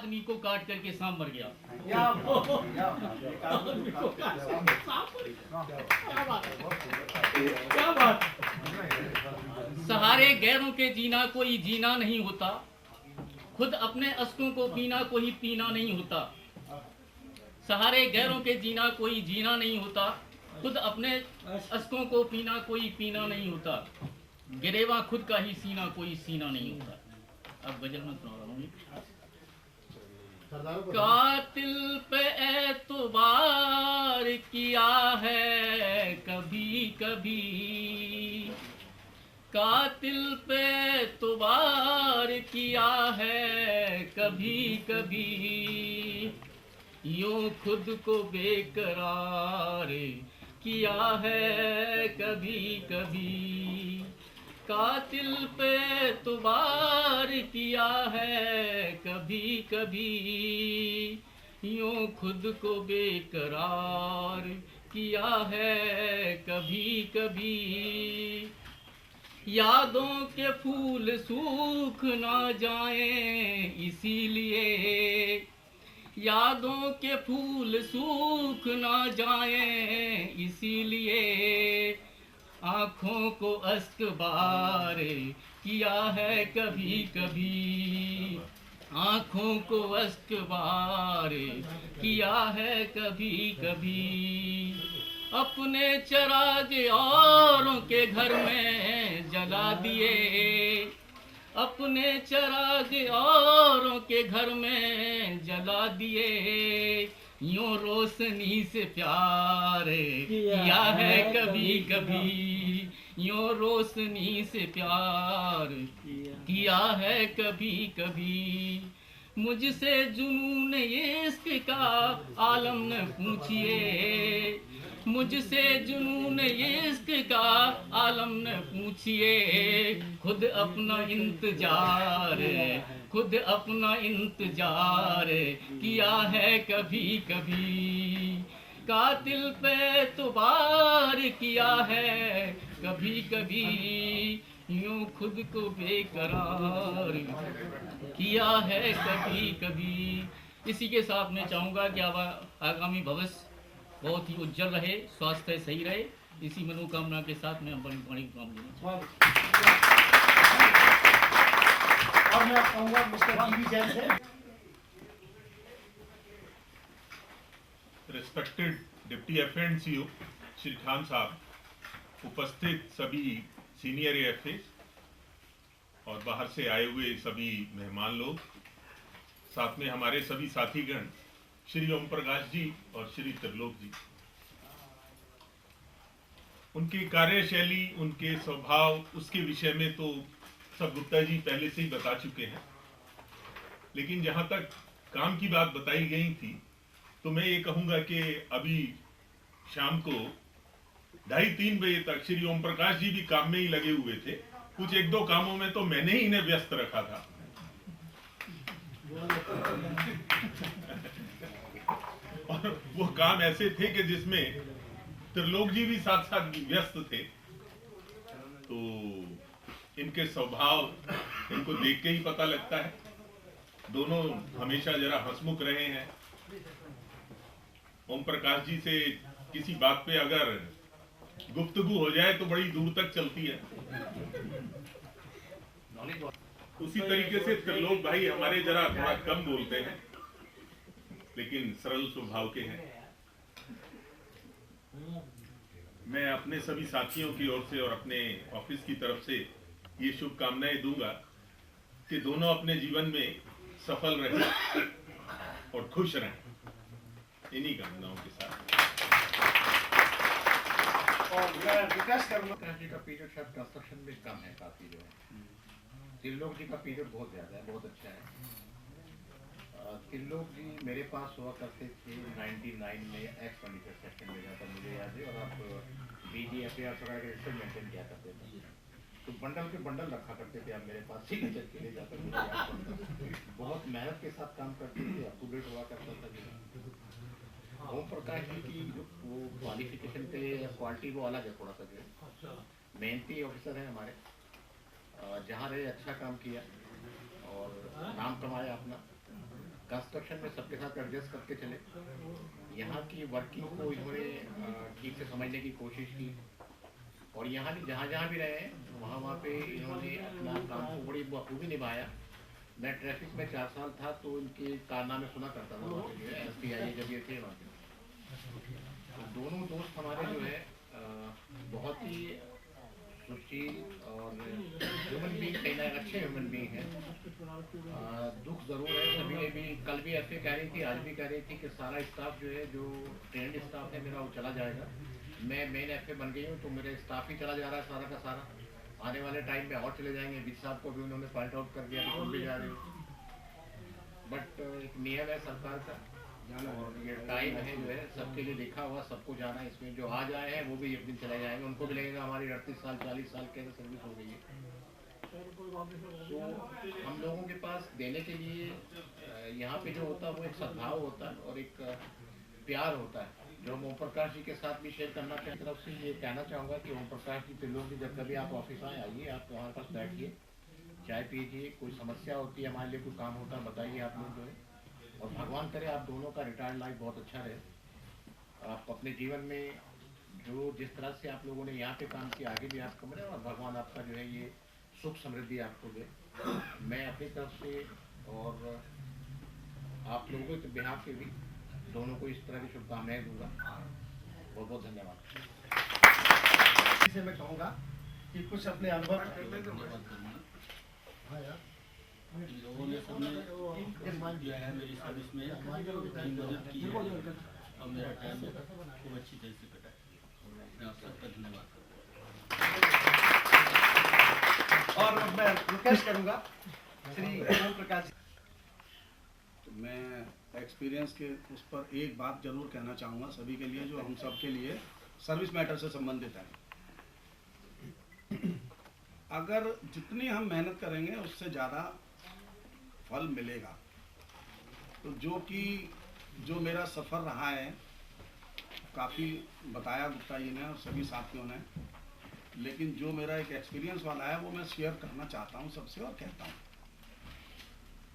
आदमी को काट करके सांप मर गया। क्या बात। सहारे गैरों के जीना कोई जीना नहीं होता, खुद अपने अश्कों को पीना कोई पीना नहीं होता। सहारे गैरों के जीना कोई जीना नहीं होता, खुद अपने अश्कों को पीना कोई पीना नहीं होता। गिरेवा खुद का ही सीना कोई सीना नहीं होता। अब गजल में सुना रहा हूँ। कातिल पे एतबार किया है कभी कभी, कातिल पे एतबार किया है कभी कभी। यूं खुद को बेकरार किया है कभी कभी। कातिल पे एतबार किया है कभी कभी। यूं खुद को बेकरार किया है कभी कभी। यादों के फूल सूख ना जाएं इसीलिए, यादों के फूल सूख ना जाएं इसीलिए। आँखों को अश्क बार किया है कभी कभी। आँखों को अश्क बार किया है कभी कभी। अपने चिराग औरों के घर में जला दिए, अपने चिराग औरों के घर में जला दिए। यूं रोशनी से प्यार किया है कभी कभी। यूं रोशनी से प्यार किया है कभी कभी। मुझसे जुनून इश्क का आलम न पूछिए, मुझसे जुनून इश्क का आलम न पूछिए। खुद अपना इंतजार, खुद अपना इंतजार किया है कभी कभी। कातिल पे एतबार किया है कभी कभी। यूं खुद को बेकरार किया है कभी कभी। इसी के साथ मैं चाहूँगा कि आगामी भविष्य बहुत ही उज्जवल रहे, स्वास्थ्य सही रहे। इसी मनोकामना के साथ मैं बड़ी बड़ी काम लेना। और मैं कहूँगा मिस्टर जीवी जैन से। रिस्पेक्टेड डिप्टी एफएनसीओ श्री खान साहब, उपस्थित सभी सीनियर एएफए और बाहर से आए हुए सभी मेहमान लोग, साथ में हमारे सभी साथीगण श्री ओम प्रकाश जी और श्री त्रिलोक जी। उनकी कार्यशैली, उनके स्वभाव, उसके विषय में तो सब गुप्ता जी पहले से ही बता चुके हैं। लेकिन जहां तक काम की बात बताई गई थी, तो मैं ये कहूंगा कि अभी शाम को 2:30-3 बजे तक श्री ओम प्रकाश जी भी काम में ही लगे हुए थे। कुछ एक दो कामों में तो मैंने ही इन्हें व्यस्त रखा था। और वो काम ऐसे थे कि जिसमें त्रिलोक जी भी साथ साथ व्यस्त थे। तो इनके स्वभाव, इनको देख के ही पता लगता है। दोनों हमेशा जरा हंसमुख रहे हैं। ओम प्रकाश जी से किसी बात पे अगर गुफ्तगू हो जाए तो बड़ी दूर तक चलती है। उसी तरीके से त्रिलोक भाई हमारे जरा थोड़ा कम बोलते हैं, लेकिन सरल स्वभाव के हैं। मैं अपने सभी साथियों की ओर से और अपने ऑफिस की तरफ से ये शुभकामनाएं दूंगा कि दोनों अपने जीवन में सफल रहें और खुश रहें। इन्हीं कामनाओं के साथ और मैं रिक्वेस्ट करूंगा जी का पीरियड शायद कंस्ट्रक्शन में कम है काफी, जो है त्रिलोक जी का पीरियड बहुत ज्यादा है, बहुत अच्छा है। त्रिलोक जी मेरे पास हुआ करते थे 99 में एक्स फर्नीचर सेक्शन में, जाकर मुझे याद है। और आप BDFAR रजिस्टर मेंटेन किया करते थे, तो बंडल के बंडल रखा करते थे आप मेरे पास सिग्नेचर के लिए जाकर। मुझे याद पड़ता, बहुत मेहनत के साथ काम करते थे, अप टू डेट हुआ करता था। ओम प्रकाश जी की जो वो क्वालिफिकेशन पे क्वालिटी वो अलग है थोड़ा सा, जो मेहनती ऑफिसर है हमारे। जहाँ रहे अच्छा काम किया और नाम कमाया अपना। कंस्ट्रक्शन में सबके साथ एडजस्ट करके चले। यहाँ की वर्किंग को इन्होंने ठीक से समझने की कोशिश की, और यहाँ भी जहाँ भी रहे हैं वहाँ पे इन्होंने अपना काम को बड़ी बखूबी निभाया। मैं ट्रैफिक में 4 साल था तो इनके कारनामे सुना करता था वहाँ पे जो है SPI जब ये थे वहाँ पे। तो दोनों दोस्त हमारे जो है बहुत ही सुशील और ह्यूमन बीइंग, कहीं ना अच्छे ह्यूमन बीइंग हैं। दुख ज़रूर है, सभी ने भी कल भी ऐसे कह रही थी, आज भी कह रही थी कि सारा स्टाफ जो है, जो ट्रेंड स्टाफ है मेरा, वो चला जाएगा। मैं मेन FA बन गई हूँ तो मेरे स्टाफ ही चला जा रहा है सारा का सारा। आने वाले टाइम में और चले जाएंगे। विज साहब को भी उन्होंने पॉइंट आउट कर दिया कि तुम भी जा रहे हो। बट एक नियम है सरकार का, और ये टाइम है जो है सबके लिए देखा हुआ, सबको जाना है। इसमें जो आज आए हैं वो भी एक दिन चले जाएंगे, उनको भी लगेगा हमारी 38 साल 40 साल के सर्विस हो गई है। तो हम लोगों के पास देने के लिए यहाँ पे जो होता है वो एक सद्भाव होता है और एक प्यार होता है, जो हम ओम प्रकाश जी के साथ भी शेयर करना चाहें। तरफ से ये कहना चाहूँगा कि ओम प्रकाश जी त्रिलोक जी, जब कभी आप ऑफिस आए, आइए, आप हमारे पास बैठिए, चाय पीजिए, कोई समस्या होती है, हमारे लिए कोई काम होता है, बताइए आप लोग जो है। और भगवान करे आप दोनों का रिटायर्ड लाइफ बहुत अच्छा रहे। आप अपने जीवन में जो जिस तरह से आप लोगों ने यहाँ पे काम किया, आगे भी आप कम रहे, और भगवान आपका जो है ये सुख समृद्धि आपको दे। मैं अपनी तरफ से और आप लोगों के बिहाफ पे भी दोनों को इस तरह की शुभकामनाएं दूंगा। बहुत बहुत धन्यवाद। इसे मैं कहूँगा कि कुछ अपने अनुभव लोगों ने सबने दिया है मेरी सर्विस में, मदद की है और मेरा टाइम खूब अच्छी तरह से कटा है। मैं आप सबका धन्यवाद करता हूँ। और मैं रिक्वेस्ट करूँगा श्री ओम प्रकाश जी। तो मैं एक्सपीरियंस के उस पर एक बात जरूर कहना चाहूँगा सभी के लिए, जो हम सब के लिए सर्विस मैटर से संबंधित है। अगर जितनी हम मेहनत करेंगे उससे ज़्यादा फल मिलेगा। तो जो मेरा सफ़र रहा है, काफ़ी बताया गुप्ता जी ने और सभी साथियों ने, लेकिन जो मेरा एक एक्सपीरियंस वाला है वो मैं शेयर करना चाहता हूँ सबसे, और कहता हूँ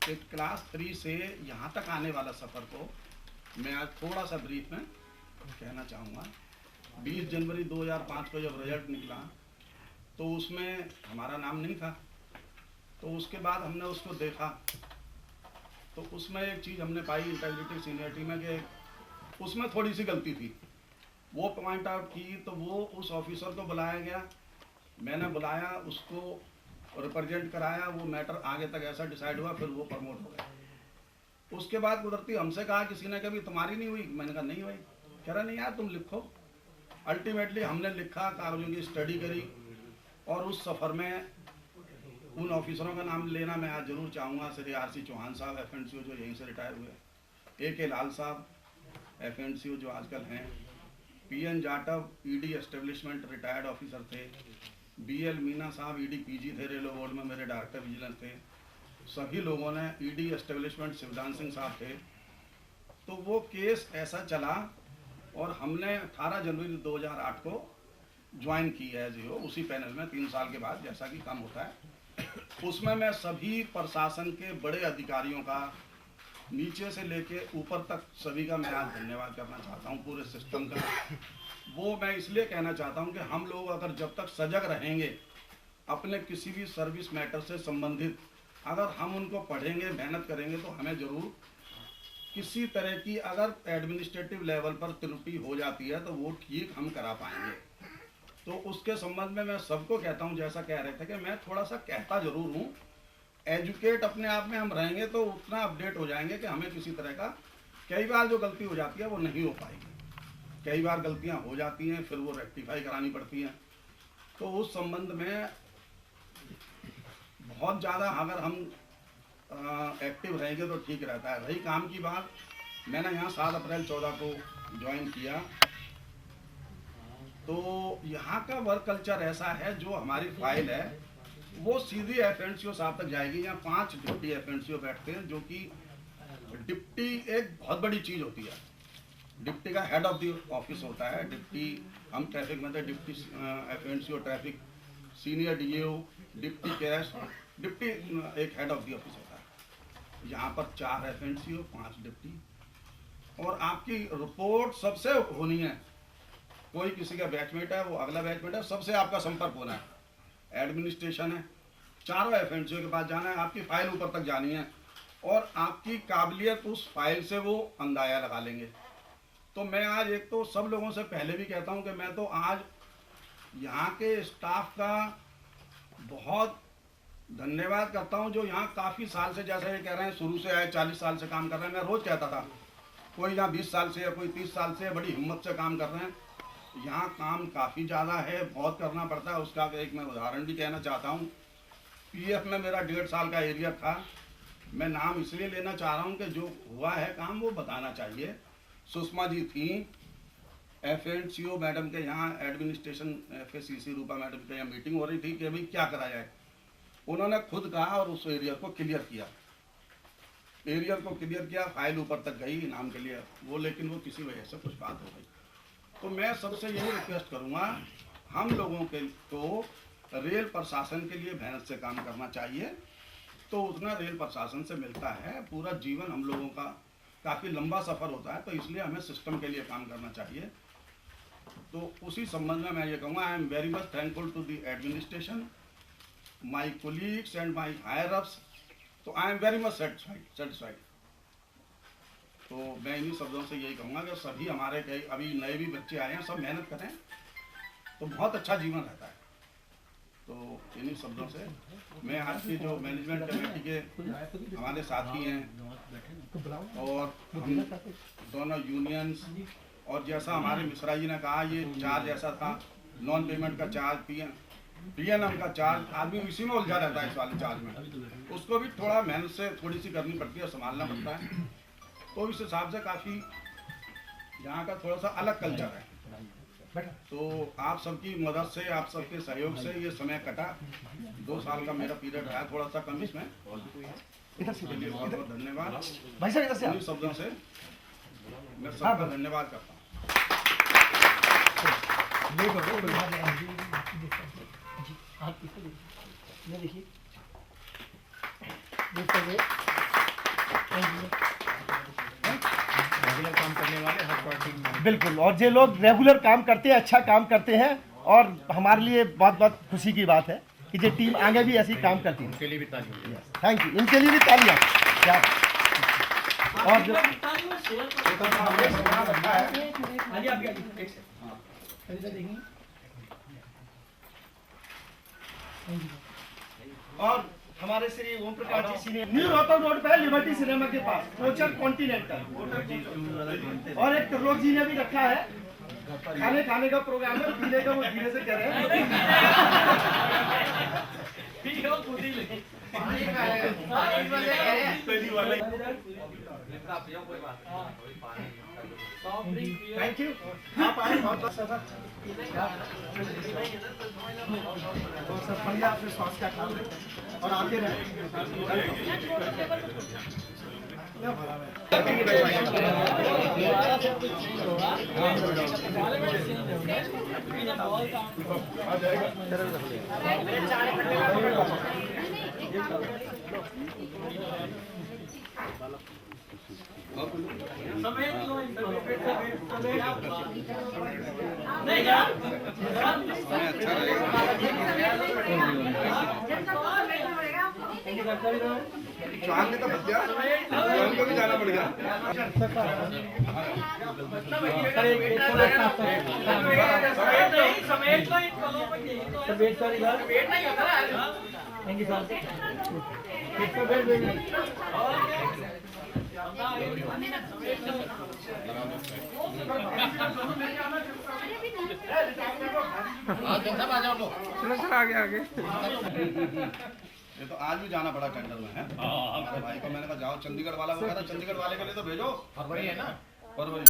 कि क्लास 3 से यहाँ तक आने वाला सफ़र को मैं आज थोड़ा सा ब्रीफ में कहना चाहूँगा। 20 जनवरी 2005 को जब रिजल्ट निकला तो उसमें हमारा नाम नहीं था। तो उसके बाद हमने उसको देखा तो उसमें एक चीज़ हमने पाई इंटेग्रिटी सीनियरिटी में, कि उसमें थोड़ी सी गलती थी। वो पॉइंट आउट की तो वो उस ऑफिसर को बुलाया गया, मैंने बुलाया, उसको रिप्रेजेंट कराया, वो मैटर आगे तक ऐसा डिसाइड हुआ, फिर वो प्रमोट हो गया। उसके बाद कुदरती हमसे कहा किसी ने, कभी तुम्हारी नहीं हुई? मैंने कहा नहीं हुई। कह रहा नहीं यार तुम लिखो। अल्टीमेटली हमने लिखा, कागजों की स्टडी करी, और उस सफ़र में उन ऑफिसरों का नाम लेना मैं आज जरूर चाहूँगा। श्री RC चौहान साहब FNCO जो यहीं से रिटायर हुए, AK लाल साहब FNCO जो आजकल हैं, PN Jatav ED establishment retired officer थे, BL मीना साहब ED PG थे, रेलवे बोर्ड में मेरे डायरेक्टर विजिलेंस थे। सभी लोगों ने, ED एस्टेब्लिशमेंट शिवदान सिंह साहब थे। तो वो केस ऐसा चला और हमने 18 जनवरी 2008 को ज्वाइन की है जो उसी पैनल में 3 साल के बाद, जैसा कि काम होता है। उसमें मैं सभी प्रशासन के बड़े अधिकारियों का, नीचे से लेके ऊपर तक सभी का मैं आज धन्यवाद करना चाहता हूं, पूरे सिस्टम का। वो मैं इसलिए कहना चाहता हूं कि हम लोग अगर जब तक सजग रहेंगे अपने किसी भी सर्विस मैटर से संबंधित, अगर हम उनको पढ़ेंगे, मेहनत करेंगे, तो हमें ज़रूर किसी तरह की अगर एडमिनिस्ट्रेटिव लेवल पर त्रुटि हो जाती है तो वो ठीक हम करा पाएंगे। तो उसके संबंध में मैं सबको कहता हूं, जैसा कह रहे थे कि मैं थोड़ा सा कहता ज़रूर हूं, एजुकेट अपने आप में हम रहेंगे तो उतना अपडेट हो जाएंगे कि हमें किसी तरह का, कई बार जो गलती हो जाती है वो नहीं हो पाएगी, कई बार गलतियां हो जाती हैं, फिर वो रेक्टिफाई करानी पड़ती हैं। तो उस संबंध में बहुत ज़्यादा अगर हम एक्टिव रहेंगे तो ठीक रहता है। रही काम की बात, मैंने यहाँ 7 अप्रैल 14 को ज्वाइन किया। तो यहाँ का वर्क कल्चर ऐसा है, जो हमारी फाइल है वो सीधी FNCO साहब तक जाएगी। यहाँ 5 डिप्टी FNCO बैठते हैं, जो कि डिप्टी एक बहुत बड़ी चीज़ होती है। डिप्टी का हेड ऑफ द ऑफिस होता है। डिप्टी, हम ट्रैफिक में थे, deputy FNCO traffic, senior DAO, deputy cash, deputy एक हेड ऑफ द ऑफिस होता है। यहाँ पर 4 FNCO, 5 डिप्टी, और आपकी रिपोर्ट सबसे होनी है। कोई किसी का बैचमेट है, वो अगला बैचमेट है, सबसे आपका संपर्क होना है। एडमिनिस्ट्रेशन है, 4 FNCO के पास जाना है, आपकी फाइल ऊपर तक जानी है और आपकी काबिलियत उस फाइल से वो अंदाजा लगा लेंगे। तो मैं आज एक तो सब लोगों से पहले भी कहता हूँ कि मैं तो आज यहाँ के स्टाफ का बहुत धन्यवाद करता हूँ, जो यहाँ काफ़ी साल से, जैसे ये कह रहे हैं शुरू से आए, 40 साल से काम कर रहे हैं। मैं रोज़ कहता था कोई यहाँ 20 साल से या कोई 30 साल से बड़ी हिम्मत से काम कर रहे हैं। यहाँ काम काफ़ी ज़्यादा है, बहुत करना पड़ता है। उसका एक मैं उदाहरण भी कहना चाहता हूँ। PF में मेरा 1.5 साल का एरिया था। मैं नाम इसलिए लेना चाह रहा हूँ कि जो हुआ है काम वो बताना चाहिए। सुषमा जी थी, FNCO मैडम के यहाँ एडमिनिस्ट्रेशन FACC रूपा मैडम के यहाँ मीटिंग हो रही थी कि भाई क्या करा जाए। उन्होंने खुद कहा और उस एरिया को क्लियर किया, फाइल ऊपर तक गई इनाम के लिए वो, लेकिन वो किसी वजह से कुछ बात हो गई। तो मैं सबसे यही रिक्वेस्ट करूँगा, हम लोगों के को रेल प्रशासन के लिए मेहनत से काम करना चाहिए, तो उतना रेल प्रशासन से मिलता है। पूरा जीवन हम लोगों का काफ़ी लंबा सफ़र होता है, तो इसलिए हमें सिस्टम के लिए काम करना चाहिए। तो उसी संबंध में मैं ये कहूँगा, I am very much thankful to the administration, my colleagues and my higher ups. तो I am very much satisfied. तो मैं इन्हीं शब्दों से यही कहूँगा कि सभी हमारे कई अभी नए भी बच्चे आए हैं, सब मेहनत करें तो बहुत अच्छा जीवन रहता है। तो इन्हीं शब्दों से मैं आज की जो मैनेजमेंट कमेटी के हमारे साथी हैं और हम दोनों यूनियंस, और जैसा हमारे मिश्रा जी ने कहा, ये चार्ज ऐसा था, नॉन पेमेंट का चार्ज, PNM का चार्ज, आदमी इसी में उलझा रहता है इस वाले चार्ज में। उसको भी थोड़ा मेहनत से थोड़ी सी करनी पड़ती है, संभालना पड़ता है। तो इस हिसाब से काफ़ी यहाँ का थोड़ा सा अलग कल्चर है। तो आप सबकी मदद से, आप सबके सहयोग से ये समय कटा। 2 साल का मेरा पीरियड रहा, थोड़ा सा कम इसमें। इसके लिए बहुत बहुत धन्यवाद। इन्हीं शब्दों से मैं सबका धन्यवाद करता हूँ। काम करने वाले हर पार्टी में बिल्कुल, और जो लोग रेगुलर काम करते हैं, अच्छा काम करते हैं, और हमारे लिए बहुत बहुत खुशी की बात है कि ये टीम आगे भी ऐसी काम करती है। उनके लिए भी तालियां। थैंक यू, इनके लिए भी तालियां। क्या और जो और हमारे Shri Om Prakash ji senior, new Rohtak road पे लिबर्टी सिनेमा के पास, कोचर कॉन्टिनेंटल। और एक त्रिलोक जी ने भी रखा है, खाने का प्रोग्राम है, पीने का वो धीरे से कह रहे हैं। थैंक यू, आप आए, बहुत बहुत सफर सब बढ़िया, अपने स्वास्थ्य का ख्याल रखें और आते तो बच गया, उनको भी जाना पड़ गया। आगे ये तो आज भी जाना पड़ा टेंडर में है। हमारे भाई को मैंने कहा जाओ, चंडीगढ़ वाला वो कह रहा चंडीगढ़ वाले के लिए तो भेजो, फरवरी है ना, फरवरी।